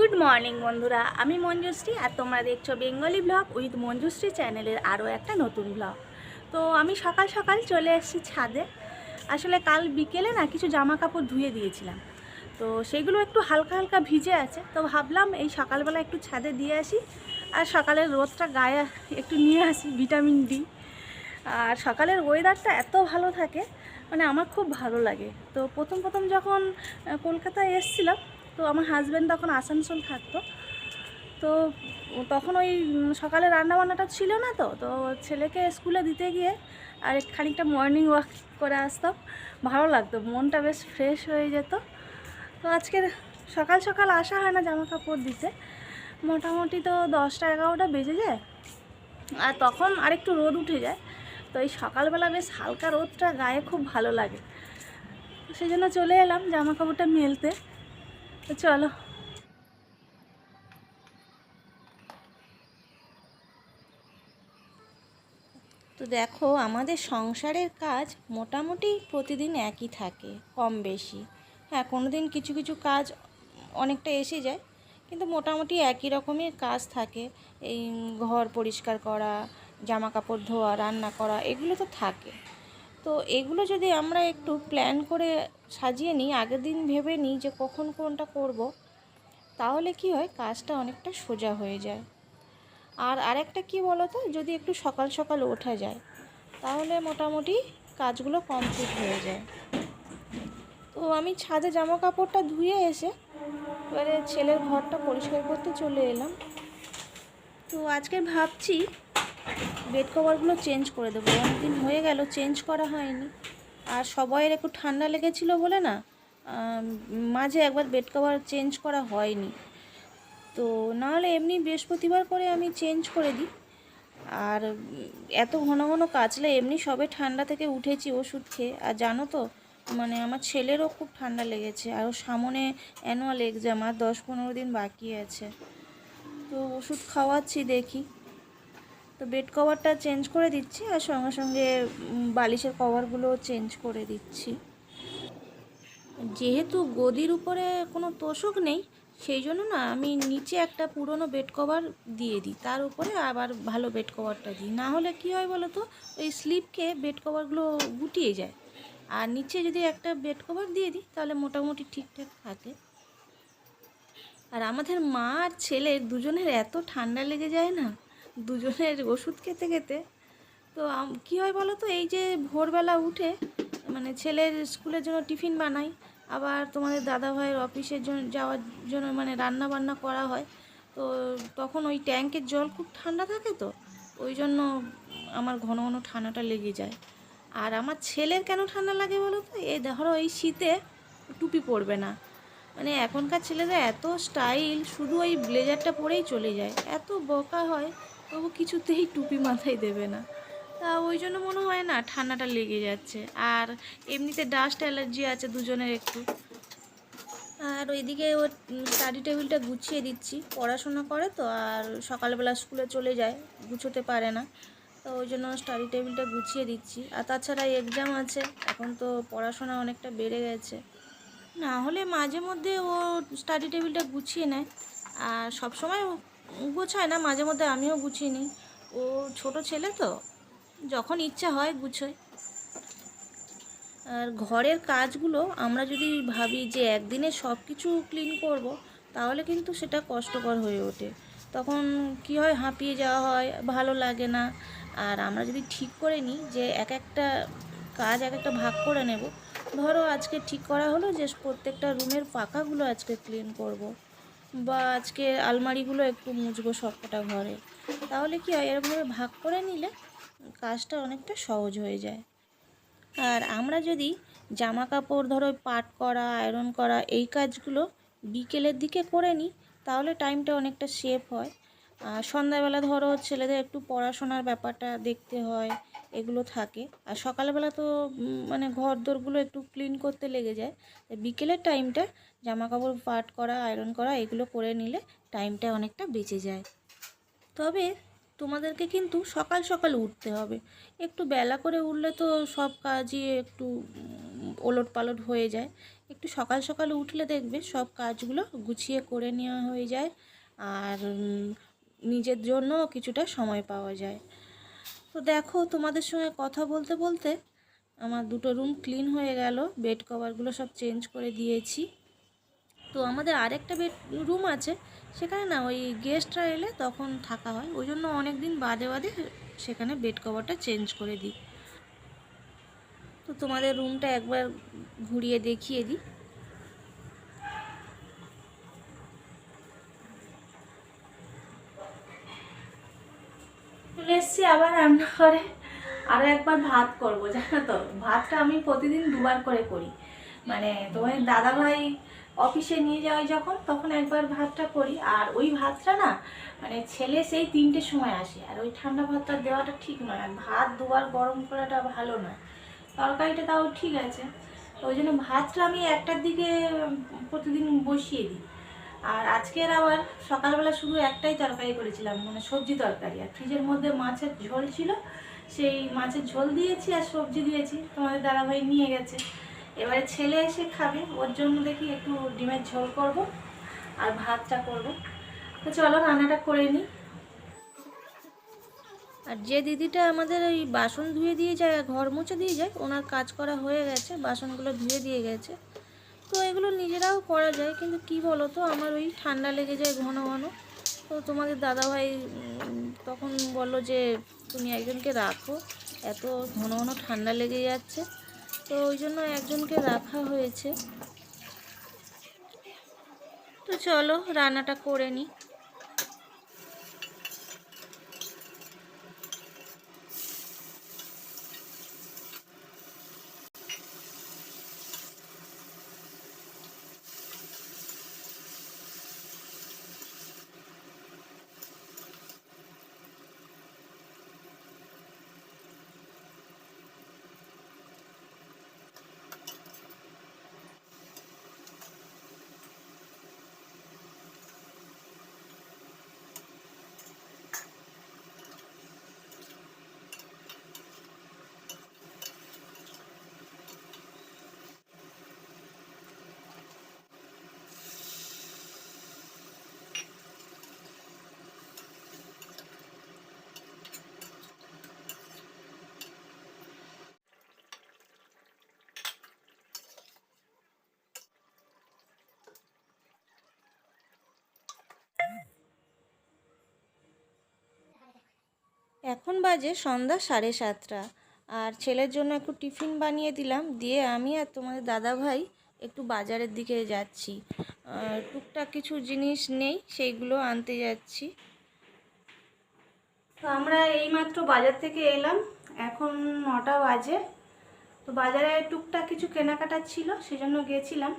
Good morning বন্ধুরা, আমি মঞ্জুশ্রী আর তোমরা দেখছো বেঙ্গলি ব্লগ উইথ মঞ্জুশ্রী চ্যানেলের আরও একটা নতুন ব্লগ। তো আমি সকাল সকাল চলে এসেছি ছাদে। আসলে কাল বিকেলে না কিছু জামা কাপড় ধুয়ে দিয়েছিলাম, তো সেগুলো একটু হালকা হালকা ভিজে আছে। তো ভাবলাম এই সকালবেলা একটু ছাদে দিয়ে আসি আর সকালের রোদটা গায়ে একটু নিয়ে আসি, ভিটামিন ডি। আর সকালের ওয়েদারটা এত ভালো থাকে, মানে আমার খুব ভালো লাগে। তো প্রথম প্রথম যখন কলকাতায় এসেছিলাম, তো আমার হাজব্যান্ড তখন আসানসোল থাকতো। তো তখন ওই সকালে রান্নাবান্নাটা ছিল না, তো তো ছেলেকে স্কুলে দিতে গিয়ে আর খানিকটা মর্নিং ওয়াক করে আসতাম। ভালো লাগতো, মনটা বেশ ফ্রেশ হয়ে যেত। তো আজকে সকাল সকাল আসা হয় না জামা কাপড় দিতে, মোটামুটি তো 10টা 11টা বেজে যায়, আর তখন আরেকটু রোদ উঠে যায়। তো এই সকালবেলা বেশ হালকা রোদটা গায়ে খুব ভালো লাগে, সেই জন্য চলে এলাম জামা কাপড়টা মেলতে। তো চলো। তো দেখো, আমাদের সংসারের কাজ মোটামুটি প্রতিদিন একই থাকে, কম বেশি। হ্যাঁ, কোনো দিন কিছু কিছু কাজ অনেকটা এসে যায়, কিন্তু মোটামুটি একই রকমের কাজ থাকে। এই ঘর পরিষ্কার করা, জামা কাপড় ধোয়া, রান্না করা, এগুলো তো থাকে। তো এগুলো যদি আমরা একটু প্ল্যান করে সাজিয়ে নিই, আগের দিন ভেবে নিই যে কখন কোনটা করব, তাহলে কি হয়, কাজটা অনেকটা সোজা হয়ে যায়। আর আরেকটা কি বলো তো, যদি একটু সকাল সকাল ওঠা যায়, তাহলে মোটামুটি কাজগুলো কমপ্লিট হয়ে যায়। তো আমি ছাদে জামা কাপড়টা ধুয়ে এসে এবারে ছেলের ঘরটা পরিষ্কার করতে চলে এলাম। তো আজকে ভাবছি বেড কভারগুলো চেঞ্জ করে দেবো, অনেকদিন হয়ে গেল চেঞ্জ করা হয়নি। আর সবাইয়ের একটু ঠান্ডা লেগেছিল বলে না, মাঝে একবার বেড কভার চেঞ্জ করা হয়নি। তো নাহলে এমনি বৃহস্পতিবার করে আমি চেঞ্জ করে দিই। আর এত ঘন ঘন কাচলে এমনি সবে ঠান্ডা থেকে উঠেছি ওষুধ খেয়ে। আর জানো তো, মানে আমার ছেলেরও খুব ঠান্ডা লেগেছে, আর ওর সামনে অ্যানুয়াল এক্সাম, আর 10-15 দিন বাকি আছে। তো ওষুধ খাওয়াচ্ছি, দেখি। তো বেড কভারটা চেঞ্জ করে দিচ্ছি, আর সঙ্গে সঙ্গে বালিশের কভারগুলোও চেঞ্জ করে দিচ্ছি। যেহেতু গদির উপরে কোনো তোষক নেই, সেই জন্য না আমি নিচে একটা পুরনো বেড কভার দিয়ে দিই, তার উপরে আবার ভালো বেড কভারটা দিই। না হলে কী হয় বলো তো, ওই স্লিপকে বেড কভারগুলো গুটিয়ে যায়। আর নিচে যদি একটা বেড কভার দিয়ে দিই, তাহলে মোটামুটি ঠিকঠাক থাকে। আর আমাদের মা আর ছেলের দুজনের এত ঠান্ডা লেগে যায় না, দুজনের ওষুধ খেতে খেতে। তো কী হয় বলো তো, এই যে ভোরবেলা উঠে মানে ছেলের স্কুলের জন্য টিফিন বানাই, আবার তোমাদের দাদাভাইয়ের অফিসের জন্য যাওয়ার জন্য মানে রান্না বান্না করা হয়। তো তখন ওই ট্যাঙ্কের জল খুব ঠান্ডা থাকে, তো ওই জন্য আমার ঘন ঘন ঠান্ডাটা লেগে যায়। আর আমার ছেলের কেন ঠান্ডা লাগে বলো তো, এই ধরো এই শীতে টুপি পরবে না, মানে এখনকার ছেলেদের এত স্টাইল, শুধু ওই ব্লেজারটা পরেই চলে যায়, এত বকা হয়, তবু কিছুতেই টুপি মাথায় দেবে না। তা ওই জন্য মনে হয় না ঠান্ডাটা লেগে যাচ্ছে। আর এমনিতে ডাস্ট অ্যালার্জি আছে দুজনের একটু। আর ওইদিকে ওর স্টাডি টেবিলটা গুছিয়ে দিচ্ছি, পড়াশোনা করে তো, আর সকালবেলা স্কুলে চলে যায়, গুছোতে পারে না। তো ওই জন্য স্টাডি টেবিলটা গুছিয়ে দিচ্ছি। আর তাছাড়া এক্সাম আছে, এখন তো পড়াশোনা অনেকটা বেড়ে গেছে। না হলে মাঝে মধ্যে ও স্টাডি টেবিলটা গুছিয়ে নেয়, আর সব সময় গোছায় না, মাঝে মধ্যে আমিও গুছিয়ে নিই। ও ছোট ছেলে তো, যখন ইচ্ছা হয় গুছোয়। আর ঘরের কাজগুলো আমরা যদি ভাবি যে একদিনে সব কিছু ক্লিন করব, তাহলে কিন্তু সেটা কষ্টকর হয়ে ওঠে। তখন কি হয়, হাঁপিয়ে যাওয়া হয়, ভালো লাগে না। আর আমরা যদি ঠিক করে নিই যে এক একটা কাজ এক একটা ভাগ করে নেব, ধরো আজকে ঠিক করা হলো যে প্রত্যেকটা রুমের পাখাগুলো আজকে ক্লিন করব, বা আজকে আলমারিগুলো একটু মুছবো সবকটা ঘরে, তাহলে কি হয়, এরকমভাবে ভাগ করে নিলে কাজটা অনেকটা সহজ হয়ে যায়। আর আমরা যদি জামা কাপড় ধরো পাট করা, আয়রন করা, এই কাজগুলো বিকেলের দিকে করে নিই, তাহলে টাইমটা অনেকটা সেভ হয়। আর সন্ধ্যাবেলা ধরো ছেলেদের একটু পড়াশোনার ব্যাপারটা দেখতে হয়, এগুলো থাকে। আর সকালবেলা তো মানে ঘর দোরগুলো একটু ক্লিন করতে লেগে যায়। তাই বিকেলের টাইমটা জামা কাপড় পাট করা, আয়রন করা, এগুলো করে নিলে টাইমটা অনেকটা বেঁচে যায়। তবে তোমাদেরকে কিন্তু সকাল সকাল উঠতে হবে। একটু বেলা করে উঠলে তো সব কাজই একটু ওলট পালট হয়ে যায়। একটু সকাল সকাল উঠলে দেখবে সব কাজগুলো গুছিয়ে করে নেওয়া হয়ে যায়, আর নিজের জন্য কিছুটা সময় পাওয়া যায়। তো দেখো, তোমাদের সঙ্গে কথা বলতে বলতে আমার দুটো রুম ক্লিন হয়ে গেল, বেড কভারগুলো সব চেঞ্জ করে দিয়েছি। তো আমাদের আরেকটা বেড রুম আছে, সেখানে না ওই গেস্টরা এলে তখন থাকা হয়, ওই জন্য অনেক দিন বাদে বাদে সেখানে বেড কভারটা চেঞ্জ করে দিই। তো তোমাদের রুমটা একবার ঘুরিয়ে দেখিয়ে দিই। চলে এসছি আবার রান্নাঘরে, আরও একবার ভাত করবো, জানো তো। ভাতটা আমি প্রতিদিন দুবার করে করি, মানে তোমার দাদাভাই অফিসে নিয়ে যাওয়াই যখন, তখন একবার ভাতটা করি। আর ওই ভাতটা না, মানে ছেলে সেই 3টের সময় আসে, আর ওই ঠান্ডা ভাতটা দেওয়াটা ঠিক নয়, আর ভাত দুবার গরম করাটা ভালো নয়। তরকারিটা তাও ঠিক আছে, ওই জন্য ভাতটা আমি 1টার দিকে প্রতিদিন বসিয়ে দিই। আর আজকের আবার সকালবেলা শুধু একটাই তরকারি করেছিলাম, মানে সবজি তরকারি, আর ফ্রিজের মধ্যে মাছের ঝোল ছিল, সেই মাছের ঝোল দিয়েছি আর সবজি দিয়েছি, তোমাদের দাদাভাই নিয়ে গেছে। এবারে ছেলে এসে খাবে, ওর জন্য দেখি একটু ডিমের ঝোল করব আর ভাতটা করব। তো চলো রান্নাটা করে নিই। আর যে দিদিটা আমাদের ওই বাসন ধুয়ে দিয়ে যায়, ঘর মুছে দিয়ে যায়, ওনার কাজ করা হয়ে গেছে, বাসনগুলো ধুয়ে দিয়ে গেছে। তো এগুলো নিজেরাও করা যায়, কিন্তু কি বলো তো, আমার ওই ঠান্ডা লেগে যায় ঘন ঘন। তো তোমাদের দাদাভাই তখন বললো যে তুমি একজনকে রাখো, এত ঘন ঘন ঠান্ডা লেগে যাচ্ছে। তো ওই জন্য একজনকে রাখা হয়েছে। তো চলো রান্নাটা করে নিই। এখন বাজে সন্ধ্যা 7:30, আর ছেলের জন্য একটু টিফিন বানিয়ে দিলাম, দিয়ে আমি আর তোমাদের দাদাভাই একটু বাজারের দিকে যাচ্ছি। টুকটাক কিছু জিনিস নেই, সেইগুলো আনতে যাচ্ছি। তো আমরা এইমাত্র বাজার থেকে এলাম, এখন 9টা বাজে। তো বাজারে টুকটাক কিছু কেনাকাটা ছিল, সেজন্য গেছিলাম।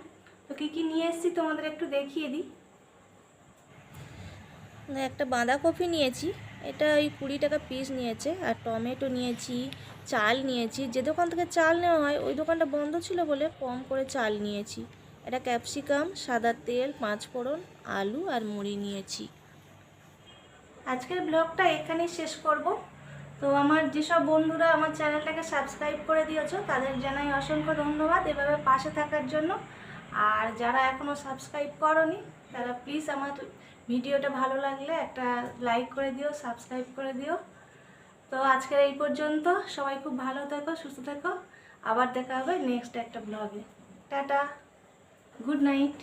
তো কী কী নিয়ে এসেছি তোমাদের একটু দেখিয়ে দিই। একটা বাঁধাকপি নিয়েছি, এটা ওই 20 টাকা পিস নিয়েছে। আর টমেটো নিয়েছি, চাল নিয়েছি, যে দোকান থেকে চাল নেওয়া হয় ওই দোকানটা বন্ধ ছিল বলে কম করে চাল নিয়েছি। এটা ক্যাপসিকাম, সাদা তেল, 5 ফোড়ন, আলু আর মুড়ি নিয়েছি। আজকের ব্লগটা এখানেই শেষ করব। তো আমার যেসব বন্ধুরা আমার চ্যানেলটাকে সাবস্ক্রাইব করে দিয়েছো, তাদের জানাই অসংখ্য ধন্যবাদ এভাবে পাশে থাকার জন্য। আর যারা এখনও সাবস্ক্রাইব করোনি, তারা প্লিজ আমার ভিডিওটা ভালো লাগলে একটা লাইক করে দিও, সাবস্ক্রাইব করে দিও। তো আজকের এই পর্যন্ত, সবাই খুব ভালো থেকো, সুস্থ থেকো। আবার দেখা হবে নেক্সট একটা ব্লগে। Tata, good night.